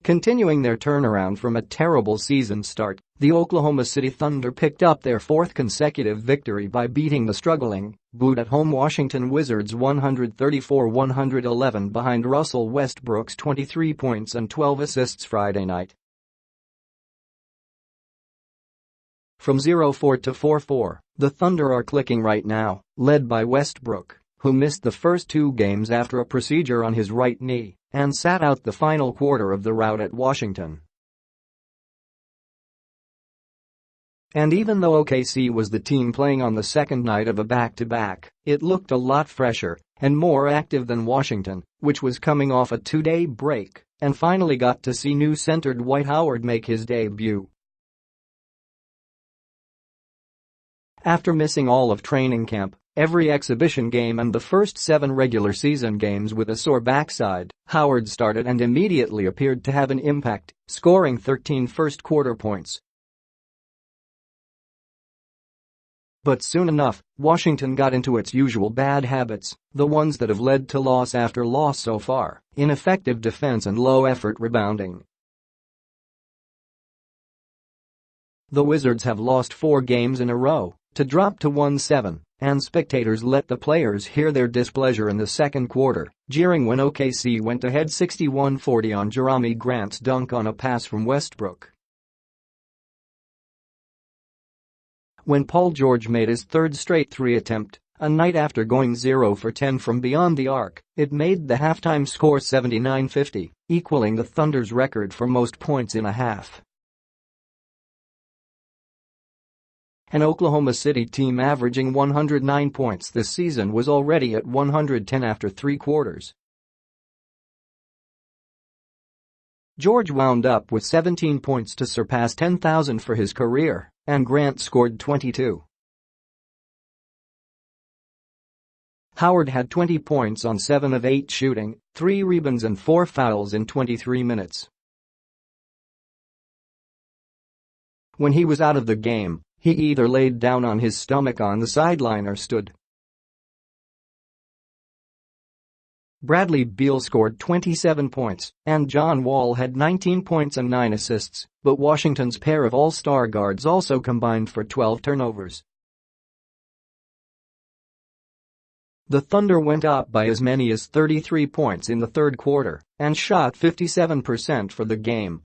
Continuing their turnaround from a terrible season start, the Oklahoma City Thunder picked up their fourth consecutive victory by beating the struggling, boot-at-home Washington Wizards 134-111 behind Russell Westbrook's 23 points and 12 assists Friday night. From 0-4 to 4-4, the Thunder are clicking right now, led by Westbrook, who missed the first two games after a procedure on his right knee and sat out the final quarter of the rout at Washington. And even though OKC was the team playing on the second night of a back-to-back, it looked a lot fresher and more active than Washington, which was coming off a two-day break and finally got to see new center Dwight Howard make his debut. After missing all of training camp, every exhibition game and the first 7 regular season games with a sore backside, Howard started and immediately appeared to have an impact, scoring 13 first-quarter points. But soon enough, Washington got into its usual bad habits, the ones that have led to loss after loss so far: ineffective defense and low-effort rebounding. The Wizards have lost 4 games in a row to drop to 1-7, and spectators let the players hear their displeasure in the second quarter, jeering when OKC went ahead 61-40 on Jerami Grant's dunk on a pass from Westbrook. When Paul George made his third straight three attempt, a night after going 0 for 10 from beyond the arc, it made the halftime score 79-50, equaling the Thunder's record for most points in a half. An Oklahoma City team averaging 109 points this season was already at 110 after 3 quarters. George wound up with 17 points to surpass 10,000 for his career, and Grant scored 22. Howard had 20 points on 7 of 8 shooting, 3 rebounds and 4 fouls in 23 minutes. When he was out of the game, he either laid down on his stomach on the sideline or stood. Bradley Beal scored 27 points, and John Wall had 19 points and 9 assists, but Washington's pair of all-star guards also combined for 12 turnovers. The Thunder went up by as many as 33 points in the third quarter and shot 57% for the game.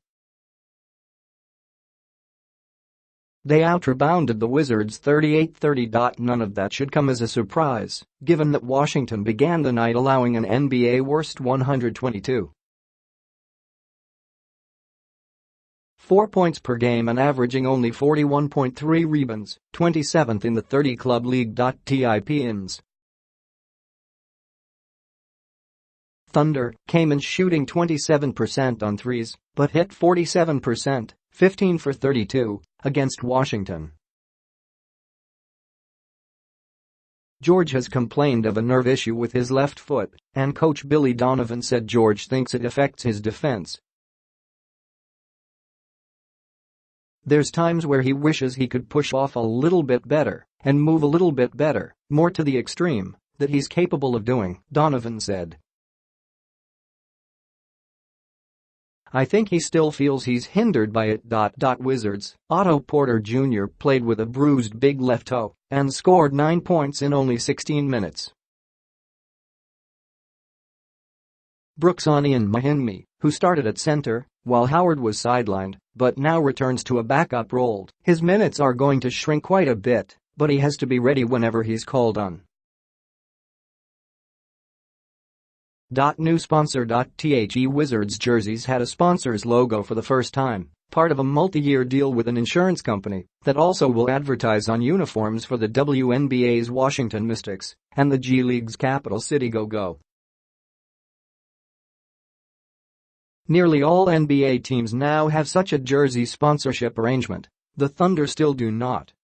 They out-rebounded the Wizards 38-30. None of that should come as a surprise, given that Washington began the night allowing an NBA worst 122. 4 points per game and averaging only 41.3 rebounds, 27th in the 30-club league. TIPNs. Thunder came in shooting 27% on threes, but hit 47%, 15 for 32, against Washington. George has complained of a nerve issue with his left foot, and coach Billy Donovan said George thinks it affects his defense. There's times where he wishes he could push off a little bit better and move a little bit better, more to the extreme that he's capable of doing, Donovan said. I think he still feels he's hindered by it. Wizards' Otto Porter Jr. played with a bruised big left toe and scored 9 points in only 16 minutes. Brooks Onion-Mahinmi, who started at center while Howard was sidelined but now returns to a backup role, his minutes are going to shrink quite a bit, but he has to be ready whenever he's called on. New sponsor. The Wizards jerseys had a sponsor's logo for the first time, part of a multi-year deal with an insurance company that also will advertise on uniforms for the WNBA's Washington Mystics and the G League's Capital City Go-Go. Nearly all NBA teams now have such a jersey sponsorship arrangement. The Thunder still do not.